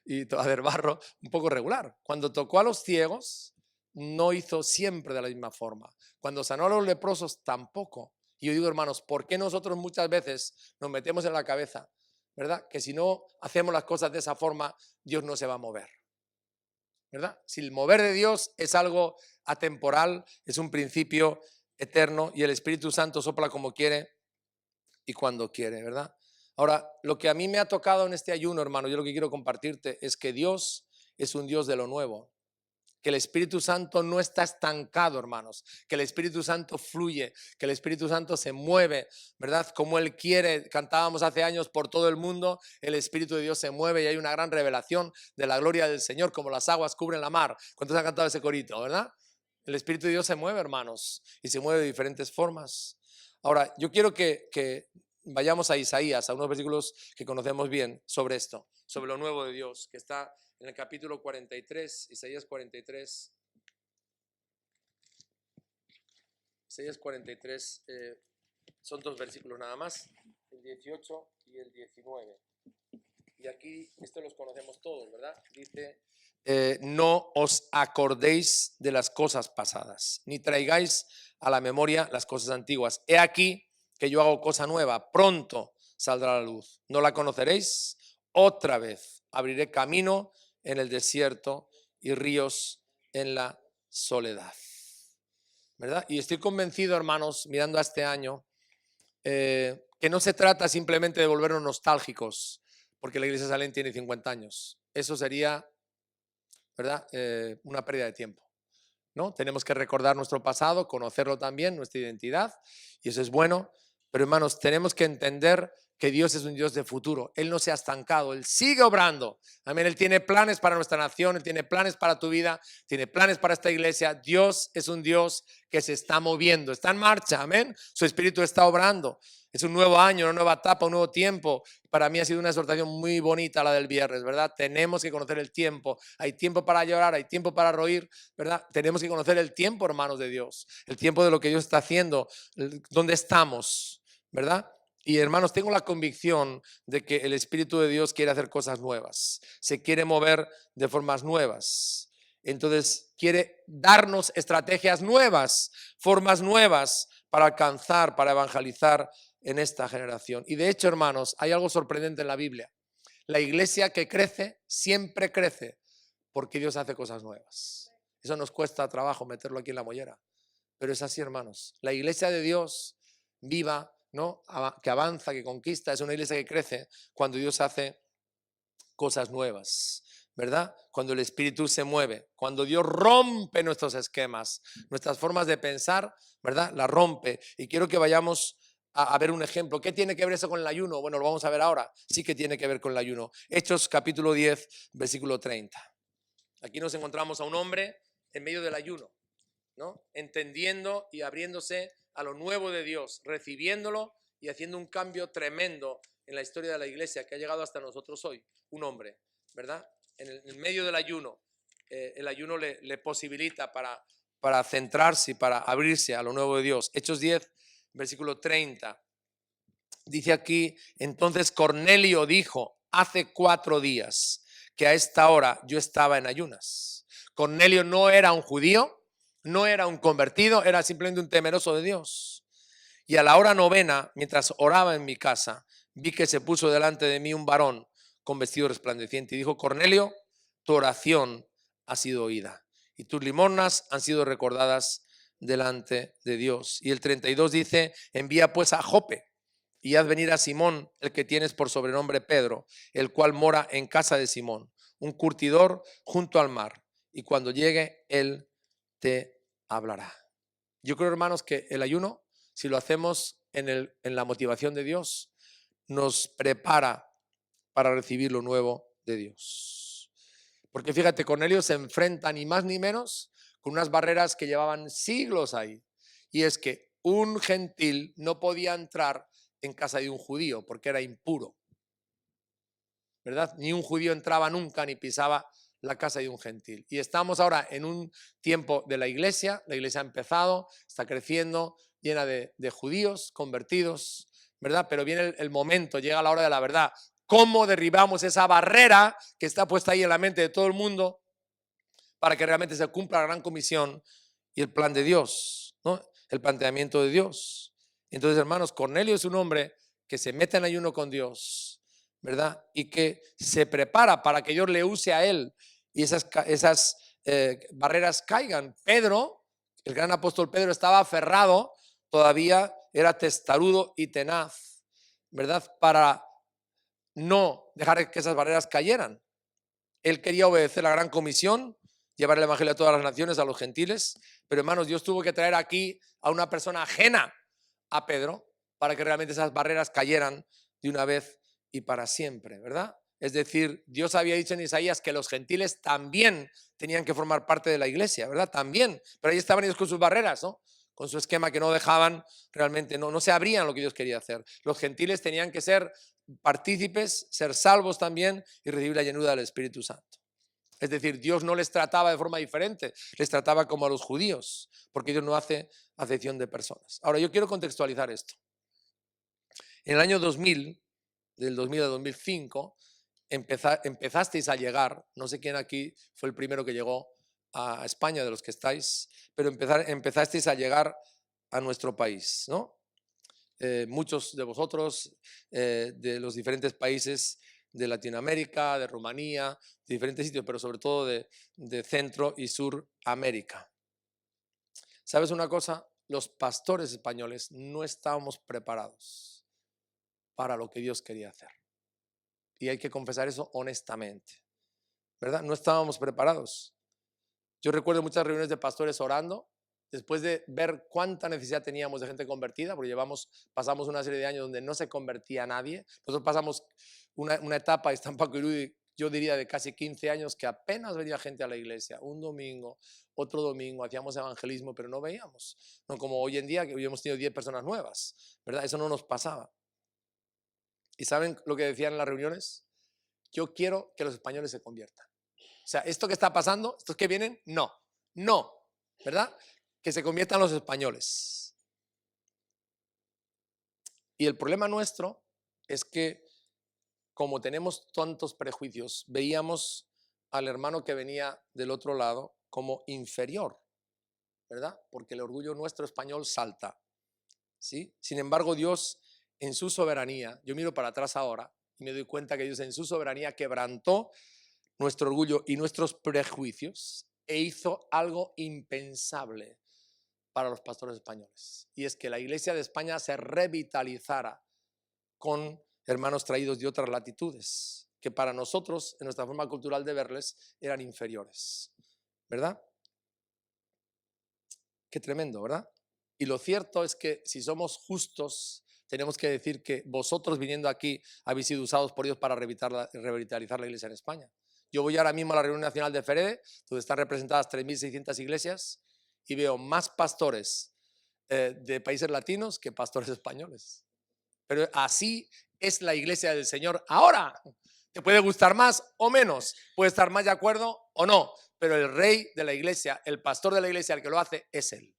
y hacer barro, un poco regular. Cuando tocó a los ciegos, no hizo siempre de la misma forma. Cuando sanó a los leprosos, tampoco. Y yo digo, hermanos, ¿por qué nosotros muchas veces nos metemos en la cabeza, ¿verdad? Que si no hacemos las cosas de esa forma, Dios no se va a mover, ¿verdad? Si el mover de Dios es algo atemporal, es un principio eterno y el Espíritu Santo sopla como quiere y cuando quiere, ¿verdad? Ahora, lo que a mí me ha tocado en este ayuno, hermano, yo lo que quiero compartirte es que Dios es un Dios de lo nuevo, que el Espíritu Santo no está estancado, hermanos, que el Espíritu Santo fluye, que el Espíritu Santo se mueve, ¿verdad? Como Él quiere. Cantábamos hace años por todo el mundo, el Espíritu de Dios se mueve y hay una gran revelación de la gloria del Señor, como las aguas cubren la mar. ¿Cuántos han cantado ese corito, verdad? El Espíritu de Dios se mueve, hermanos, y se mueve de diferentes formas. Ahora, yo quiero que vayamos a Isaías, a unos versículos que conocemos bien sobre esto, sobre lo nuevo de Dios, que está en el capítulo 43, Isaías 43. Isaías 43, son 2 versículos nada más, el 18 y el 19. Y aquí, esto los conocemos todos, ¿verdad? Dice, no os acordéis de las cosas pasadas, ni traigáis a la memoria las cosas antiguas. He aquí que yo hago cosa nueva, pronto saldrá la luz. ¿No la conoceréis? Otra vez abriré camino en el desierto y ríos en la soledad, ¿verdad? Y estoy convencido, hermanos, mirando a este año, que no se trata simplemente de volvernos nostálgicos, porque la Iglesia Salem tiene 50 años. Eso sería, ¿verdad? Una pérdida de tiempo, ¿no? Tenemos que recordar nuestro pasado, conocerlo también, nuestra identidad, y eso es bueno. Pero, hermanos, tenemos que entender que Dios es un Dios de futuro. Él no se ha estancado, Él sigue obrando. Amén. Él tiene planes para nuestra nación, Él tiene planes para tu vida, tiene planes para esta iglesia. Dios es un Dios que se está moviendo, está en marcha. Amén. Su Espíritu está obrando. Es un nuevo año, una nueva etapa, un nuevo tiempo. Para mí ha sido una exhortación muy bonita la del viernes, ¿verdad? Tenemos que conocer el tiempo. Hay tiempo para llorar, hay tiempo para reír, ¿verdad? Tenemos que conocer el tiempo, hermanos de Dios. El tiempo de lo que Dios está haciendo, dónde estamos, ¿verdad? Y hermanos, tengo la convicción de que el Espíritu de Dios quiere hacer cosas nuevas. Se quiere mover de formas nuevas. Entonces quiere darnos estrategias nuevas, formas nuevas para alcanzar, para evangelizar en esta generación. Y de hecho, hermanos, hay algo sorprendente en la Biblia. La iglesia que crece, siempre crece, porque Dios hace cosas nuevas. Eso nos cuesta trabajo meterlo aquí en la mollera, pero es así, hermanos. La iglesia de Dios viva, ¿no? Que avanza, que conquista, es una iglesia que crece cuando Dios hace cosas nuevas, ¿verdad? Cuando el Espíritu se mueve, cuando Dios rompe nuestros esquemas, nuestras formas de pensar, ¿verdad? La rompe. Y quiero que vayamos a ver un ejemplo. ¿Qué tiene que ver eso con el ayuno? Bueno, lo vamos a ver ahora. Sí que tiene que ver con el ayuno. Hechos capítulo 10, versículo 30. Aquí nos encontramos a un hombre en medio del ayuno, ¿no? Entendiendo y abriéndose a lo nuevo de Dios, recibiéndolo y haciendo un cambio tremendo en la historia de la iglesia que ha llegado hasta nosotros hoy. Un hombre, ¿verdad? En medio del ayuno, el ayuno le posibilita para centrarse y para abrirse a lo nuevo de Dios. Hechos 10, versículo 30. Dice aquí, entonces Cornelio dijo, hace 4 días que a esta hora yo estaba en ayunas. Cornelio no era un judío, no era un convertido, era simplemente un temeroso de Dios. Y a la hora novena, mientras oraba en mi casa, vi que se puso delante de mí un varón con vestido resplandeciente y dijo, Cornelio, tu oración ha sido oída y tus limosnas han sido recordadas delante de Dios. Y el 32 dice, envía pues a Jope y haz venir a Simón, el que tienes por sobrenombre Pedro, el cual mora en casa de Simón, un curtidor junto al mar, y cuando llegue él te hablará. Yo creo, hermanos, que el ayuno, si lo hacemos en la motivación de Dios, nos prepara para recibir lo nuevo de Dios. Porque fíjate, Cornelio se enfrenta ni más ni menos con unas barreras que llevaban siglos ahí. Y es que un gentil no podía entrar en casa de un judío porque era impuro, ¿verdad? Ni un judío entraba nunca ni pisaba la casa de un gentil. Y estamos ahora en un tiempo de la iglesia ha empezado, está creciendo, llena de judíos convertidos, ¿verdad? Pero viene el momento, llega la hora de la verdad. ¿Cómo derribamos esa barrera que está puesta ahí en la mente de todo el mundo para que realmente se cumpla la gran comisión y el plan de Dios, ¿no? El planteamiento de Dios? Entonces, hermanos, Cornelio es un hombre que se mete en ayuno con Dios, ¿verdad? Y que se prepara para que Dios le use a él y esas barreras caigan. Pedro, el gran apóstol Pedro, estaba aferrado, todavía era testarudo y tenaz, ¿verdad? Para no dejar que esas barreras cayeran. Él quería obedecer la gran comisión, llevar el evangelio a todas las naciones, a los gentiles, pero hermanos, Dios tuvo que traer aquí a una persona ajena a Pedro para que realmente esas barreras cayeran de una vez y para siempre, ¿verdad? Es decir, Dios había dicho en Isaías que los gentiles también tenían que formar parte de la iglesia, ¿verdad? También, pero ahí estaban ellos con sus barreras, ¿no? Con su esquema que no dejaban realmente, no se abrían lo que Dios quería hacer. Los gentiles tenían que ser partícipes, ser salvos también y recibir la llenura del Espíritu Santo. Es decir, Dios no les trataba de forma diferente, les trataba como a los judíos, porque Dios no hace acepción de personas. Ahora, yo quiero contextualizar esto. En el año 2000, del 2000 al 2005, empezasteis a llegar, no sé quién aquí fue el primero que llegó a España de los que estáis, pero empezasteis a llegar a nuestro país, ¿no? Muchos de vosotros de los diferentes países de Latinoamérica, de Rumanía, de diferentes sitios, pero sobre todo de Centro y Suramérica. ¿Sabes una cosa? Los pastores españoles no estábamos preparados para lo que Dios quería hacer. Y hay que confesar eso honestamente, ¿verdad? No estábamos preparados. Yo recuerdo muchas reuniones de pastores orando después de ver cuánta necesidad teníamos de gente convertida, porque pasamos una serie de años donde no se convertía nadie. Nosotros pasamos una etapa, está en Paco Irudi, yo diría de casi 15 años, que apenas venía gente a la iglesia, un domingo, otro domingo, hacíamos evangelismo, pero no veíamos. No como hoy en día, que hoy hemos tenido 10 personas nuevas, ¿verdad? Eso no nos pasaba. ¿Y saben lo que decían en las reuniones? Yo quiero que los españoles se conviertan. O sea, esto que está pasando, estos que vienen, no, ¿verdad? Que se conviertan los españoles. Y el problema nuestro es que, como tenemos tantos prejuicios, veíamos al hermano que venía del otro lado como inferior, ¿verdad? Porque el orgullo nuestro español salta, ¿sí? Sin embargo, Dios, en su soberanía, yo miro para atrás ahora y me doy cuenta que Dios en su soberanía quebrantó nuestro orgullo y nuestros prejuicios e hizo algo impensable para los pastores españoles. Y es que la iglesia de España se revitalizara con hermanos traídos de otras latitudes, que para nosotros, en nuestra forma cultural de verles, eran inferiores, ¿verdad? Qué tremendo, ¿verdad? Y lo cierto es que si somos justos, tenemos que decir que vosotros viniendo aquí habéis sido usados por Dios para revitalizar la iglesia en España. Yo voy ahora mismo a la reunión nacional de Ferede, donde están representadas 3.600 iglesias, y veo más pastores de países latinos que pastores españoles. Pero así es la iglesia del Señor ahora. Te puede gustar más o menos, puede estar más de acuerdo o no, pero el rey de la iglesia, el pastor de la iglesia, el que lo hace, es él.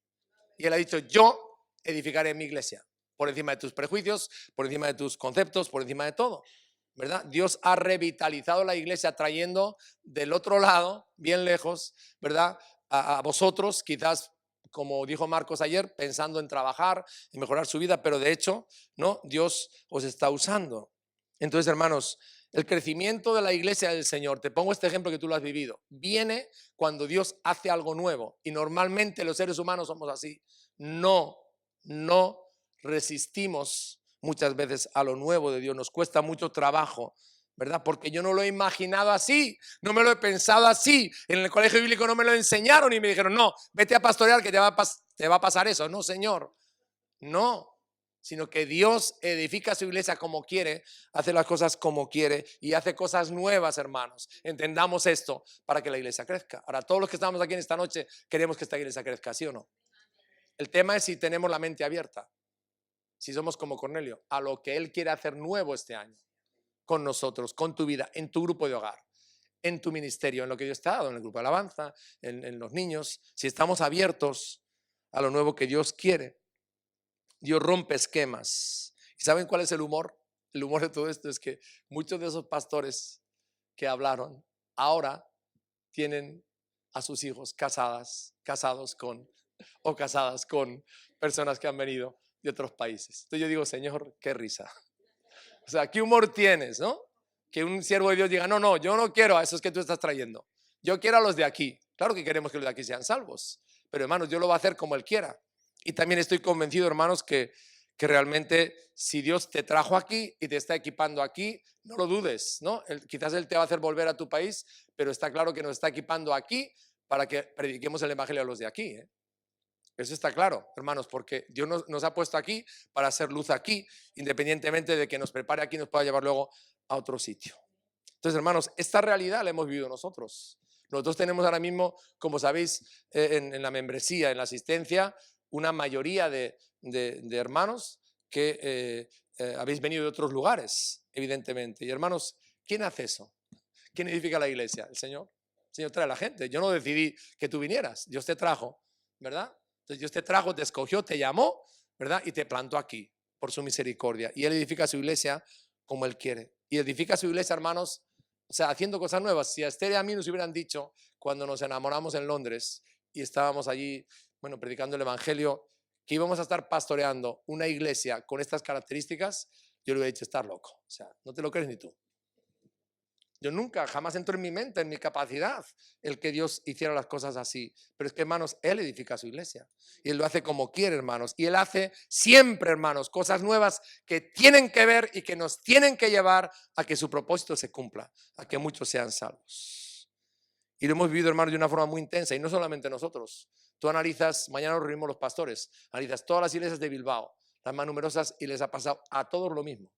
Y él ha dicho, yo edificaré mi iglesia, por encima de tus prejuicios, por encima de tus conceptos, por encima de todo, ¿verdad? Dios ha revitalizado la iglesia trayendo del otro lado, bien lejos, ¿verdad? A vosotros, quizás, como dijo Marcos ayer, pensando en trabajar, en mejorar su vida, pero de hecho, ¿no? Dios os está usando. Entonces, hermanos, el crecimiento de la iglesia del Señor, te pongo este ejemplo que tú lo has vivido, viene cuando Dios hace algo nuevo. Y normalmente los seres humanos somos así. No resistimos muchas veces a lo nuevo de Dios. Nos cuesta mucho trabajo, ¿verdad? Porque yo no lo he imaginado así, no me lo he pensado así. En el colegio bíblico no me lo enseñaron y me dijeron, no, vete a pastorear que te va a pasar eso. No, Señor, no. Sino que Dios edifica su iglesia como quiere, hace las cosas como quiere y hace cosas nuevas, hermanos. Entendamos esto para que la iglesia crezca. Ahora, todos los que estamos aquí en esta noche queremos que esta iglesia crezca, ¿sí o no? El tema es si tenemos la mente abierta, si somos como Cornelio, a lo que Él quiere hacer nuevo este año, con nosotros, con tu vida, en tu grupo de hogar, en tu ministerio, en lo que Dios te ha dado, en el grupo de alabanza, en los niños, si estamos abiertos a lo nuevo que Dios quiere. Dios rompe esquemas. ¿Y saben cuál es el humor? El humor de todo esto es que muchos de esos pastores que hablaron ahora tienen a sus hijos casados con o casadas con personas que han venido de otros países. Entonces yo digo, Señor, qué risa. O sea, ¿qué humor tienes, no? Que un siervo de Dios diga, no, yo no quiero a esos que tú estás trayendo. Yo quiero a los de aquí. Claro que queremos que los de aquí sean salvos. Pero hermanos, Dios lo va a hacer como Él quiera. Y también estoy convencido, hermanos, que realmente si Dios te trajo aquí y te está equipando aquí, no lo dudes, ¿no? Quizás Él te va a hacer volver a tu país, pero está claro que nos está equipando aquí para que prediquemos el evangelio a los de aquí, ¿eh? Eso está claro, hermanos, porque Dios nos ha puesto aquí para hacer luz aquí, independientemente de que nos prepare aquí y nos pueda llevar luego a otro sitio. Entonces, hermanos, esta realidad la hemos vivido nosotros. Nosotros tenemos ahora mismo, como sabéis, en la membresía, en la asistencia, una mayoría de hermanos que habéis venido de otros lugares, evidentemente. Y hermanos, ¿quién hace eso? ¿Quién edifica la iglesia? El Señor. El Señor trae a la gente. Yo no decidí que tú vinieras, Dios te trajo, ¿verdad? Entonces Dios te trajo, te escogió, te llamó, ¿verdad? Y te plantó aquí por su misericordia. Y Él edifica su iglesia como Él quiere. Y edifica su iglesia, hermanos, o sea, haciendo cosas nuevas. Si a Esther y a mí nos hubieran dicho cuando nos enamoramos en Londres y estábamos allí, bueno, predicando el Evangelio, que íbamos a estar pastoreando una iglesia con estas características, yo le hubiera dicho, estar loco. O sea, no te lo crees ni tú. Yo nunca, jamás entró en mi mente, en mi capacidad, el que Dios hiciera las cosas así. Pero es que, hermanos, Él edifica su iglesia. Y Él lo hace como quiere, hermanos. Y Él hace siempre, hermanos, cosas nuevas que tienen que ver y que nos tienen que llevar a que su propósito se cumpla, a que muchos sean salvos. Y lo hemos vivido, hermanos, de una forma muy intensa. Y no solamente nosotros. Tú analizas, mañana nos reunimos los pastores, analizas todas las iglesias de Bilbao, las más numerosas, y les ha pasado a todos lo mismo.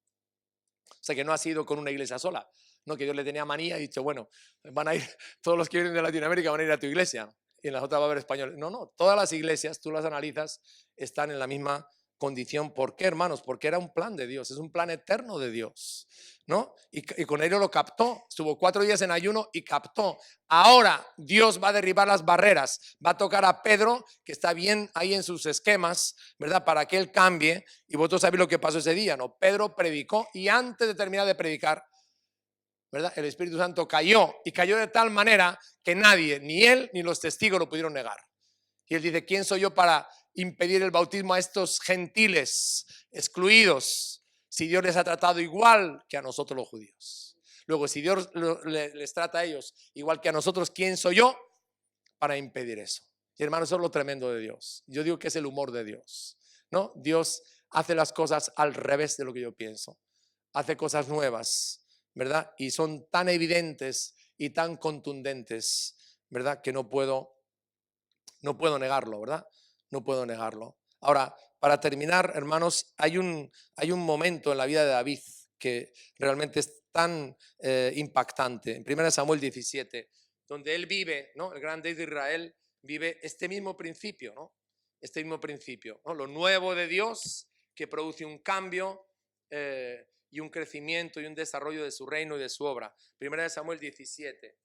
O sea, que no ha sido con una iglesia sola, no, que Dios le tenía manía y ha dicho, bueno, van a ir, todos los que vienen de Latinoamérica van a ir a tu iglesia y en las otras va a haber españoles. No, todas las iglesias, tú las analizas, están en la misma condición. ¿Por qué, hermanos? Porque era un plan de Dios, es un plan eterno de Dios, ¿no? Y con ello lo captó, estuvo 4 días en ayuno y captó. Ahora Dios va a derribar las barreras, va a tocar a Pedro, que está bien ahí en sus esquemas, ¿verdad? Para que él cambie. Y vosotros sabéis lo que pasó ese día, ¿no? Pedro predicó y antes de terminar de predicar, ¿verdad? El Espíritu Santo cayó y cayó de tal manera que nadie, ni él ni los testigos lo pudieron negar. Y él dice, ¿quién soy yo para impedir el bautismo a estos gentiles excluidos si Dios les ha tratado igual que a nosotros los judíos? Luego, si Dios les trata a ellos igual que a nosotros, ¿quién soy yo para impedir eso? Y hermano, eso es lo tremendo de Dios. Yo digo que es el humor de Dios, ¿no? Dios hace las cosas al revés de lo que yo pienso. Hace cosas nuevas, ¿verdad? Y son tan evidentes y tan contundentes, ¿verdad? Que no puedo negarlo, ¿verdad? No puedo negarlo. Ahora, para terminar, hermanos, hay un momento en la vida de David que realmente es tan impactante. En 1 Samuel 17, donde él vive, ¿no? El gran rey de Israel vive este mismo principio, ¿no? Este mismo principio, ¿no? Lo nuevo de Dios que produce un cambio y un crecimiento y un desarrollo de su reino y de su obra. 1 Samuel 17.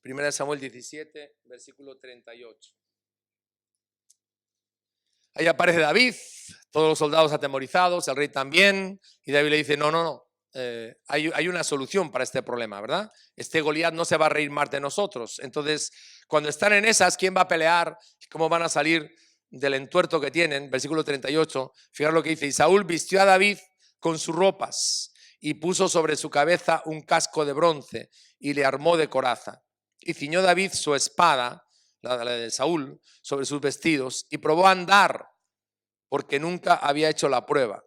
1 Samuel 17, versículo 38. Ahí aparece David, todos los soldados atemorizados, el rey también, y David le dice, no, hay una solución para este problema, ¿verdad? Este Goliat no se va a reír más de nosotros. Entonces, cuando están en esas, ¿quién va a pelear? ¿Cómo van a salir del entuerto que tienen? Versículo 38, fijaros lo que dice, y Saúl vistió a David con sus ropas y puso sobre su cabeza un casco de bronce y le armó de coraza. Y ciñó David su espada, la de Saúl, sobre sus vestidos y probó a andar porque nunca había hecho la prueba.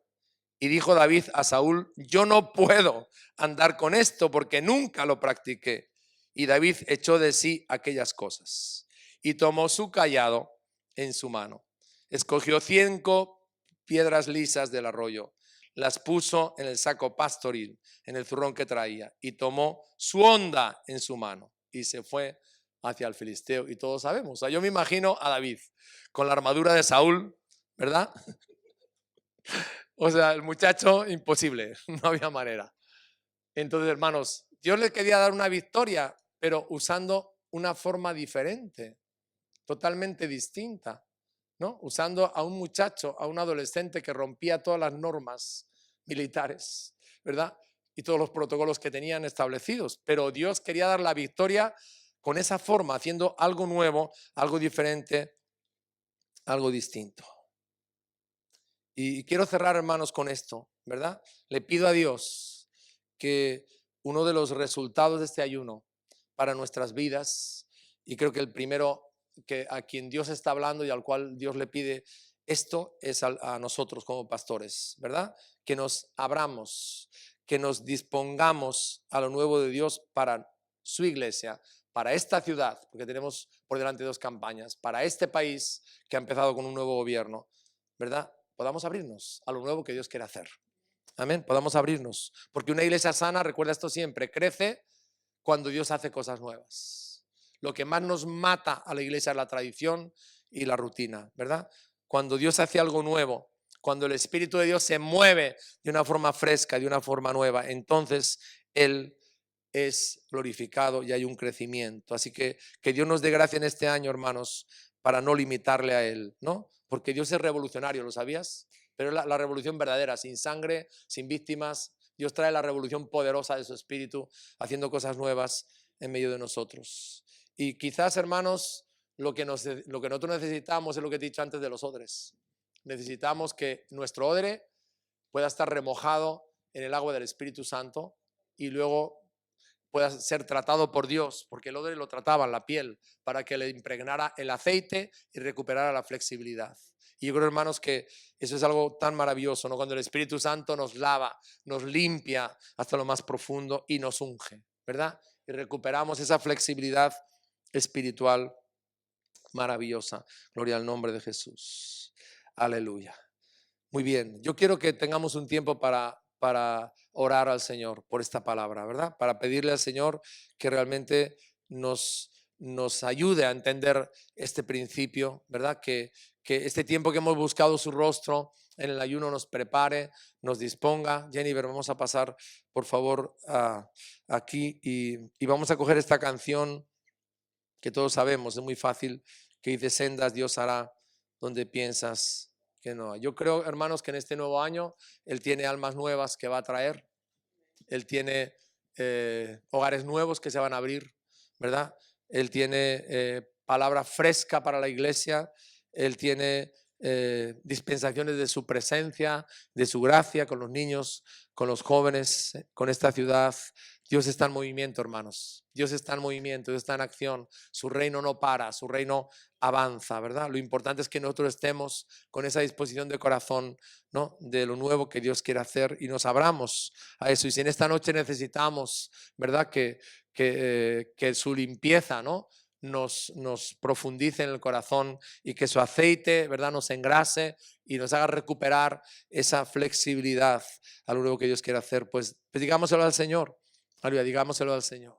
Y dijo David a Saúl, yo no puedo andar con esto porque nunca lo practiqué. Y David echó de sí aquellas cosas y tomó su cayado en su mano. Escogió 5 piedras lisas del arroyo, las puso en el saco pastoril, en el zurrón que traía, y tomó su honda en su mano y se fue hacia el filisteo. Y todos sabemos, o sea, yo me imagino a David con la armadura de Saúl, ¿verdad? O sea, el muchacho, imposible, no había manera. Entonces, hermanos, Dios le quería dar una victoria, pero usando una forma diferente, totalmente distinta, ¿no? Usando a un muchacho, a un adolescente que rompía todas las normas militares, ¿verdad? Y todos los protocolos que tenían establecidos. Pero Dios quería dar la victoria con esa forma, haciendo algo nuevo, algo diferente, algo distinto. Y quiero cerrar, hermanos, con esto, ¿verdad? Le pido a Dios que uno de los resultados de este ayuno para nuestras vidas, y creo que el primero que a quien Dios está hablando y al cual Dios le pide esto es a nosotros como pastores, ¿verdad? Que nos abramos, que nos dispongamos a lo nuevo de Dios para su iglesia, para esta ciudad, porque tenemos por delante 2 campañas, para este país que ha empezado con un nuevo gobierno, ¿verdad? Podamos abrirnos a lo nuevo que Dios quiere hacer. Amén, podamos abrirnos. Porque una iglesia sana, recuerda esto siempre, crece cuando Dios hace cosas nuevas. Lo que más nos mata a la iglesia es la tradición y la rutina, ¿verdad? Cuando Dios hace algo nuevo, cuando el Espíritu de Dios se mueve de una forma fresca, de una forma nueva, entonces Él es glorificado y hay un crecimiento. Así que Dios nos dé gracia en este año, hermanos, para no limitarle a Él, ¿no? Porque Dios es revolucionario, ¿lo sabías? Pero es la revolución verdadera, sin sangre, sin víctimas. Dios trae la revolución poderosa de su Espíritu, haciendo cosas nuevas en medio de nosotros. Y quizás, hermanos, lo que nosotros necesitamos es lo que he dicho antes de los odres. Necesitamos que nuestro odre pueda estar remojado en el agua del Espíritu Santo y luego pueda ser tratado por Dios, porque el odre lo trataba en la piel para que le impregnara el aceite y recuperara la flexibilidad. Y yo creo, hermanos, que eso es algo tan maravilloso, ¿no? Cuando el Espíritu Santo nos lava, nos limpia hasta lo más profundo y nos unge, ¿verdad? Y recuperamos esa flexibilidad espiritual maravillosa. Gloria al nombre de Jesús. Aleluya. Muy bien, yo quiero que tengamos un tiempo para orar al Señor por esta palabra, ¿verdad? Para pedirle al Señor que realmente nos ayude a entender este principio, ¿verdad? Que este tiempo que hemos buscado su rostro en el ayuno nos prepare, nos disponga. Jennifer, vamos a pasar, por favor, aquí y vamos a coger esta canción que todos sabemos, es muy fácil, que dice: sendas Dios hará donde piensas que no hay. Yo creo, hermanos, que en este nuevo año Él tiene almas nuevas que va a traer, Él tiene hogares nuevos que se van a abrir, ¿verdad? Él tiene palabra fresca para la iglesia, Él tiene dispensaciones de su presencia, de su gracia con los niños, con los jóvenes, con esta ciudad. Dios está en movimiento, hermanos. Dios está en movimiento, Dios está en acción. Su reino no para, su reino avanza, ¿verdad? Lo importante es que nosotros estemos con esa disposición de corazón, ¿no? De lo nuevo que Dios quiere hacer y nos abramos a eso. Y si en esta noche necesitamos, ¿verdad? Que su limpieza, ¿no? Nos profundice en el corazón y que su aceite, ¿verdad? Nos engrase y nos haga recuperar esa flexibilidad a lo nuevo que Dios quiere hacer, pues digámoselo al Señor. Aleluya, digámoselo al Señor.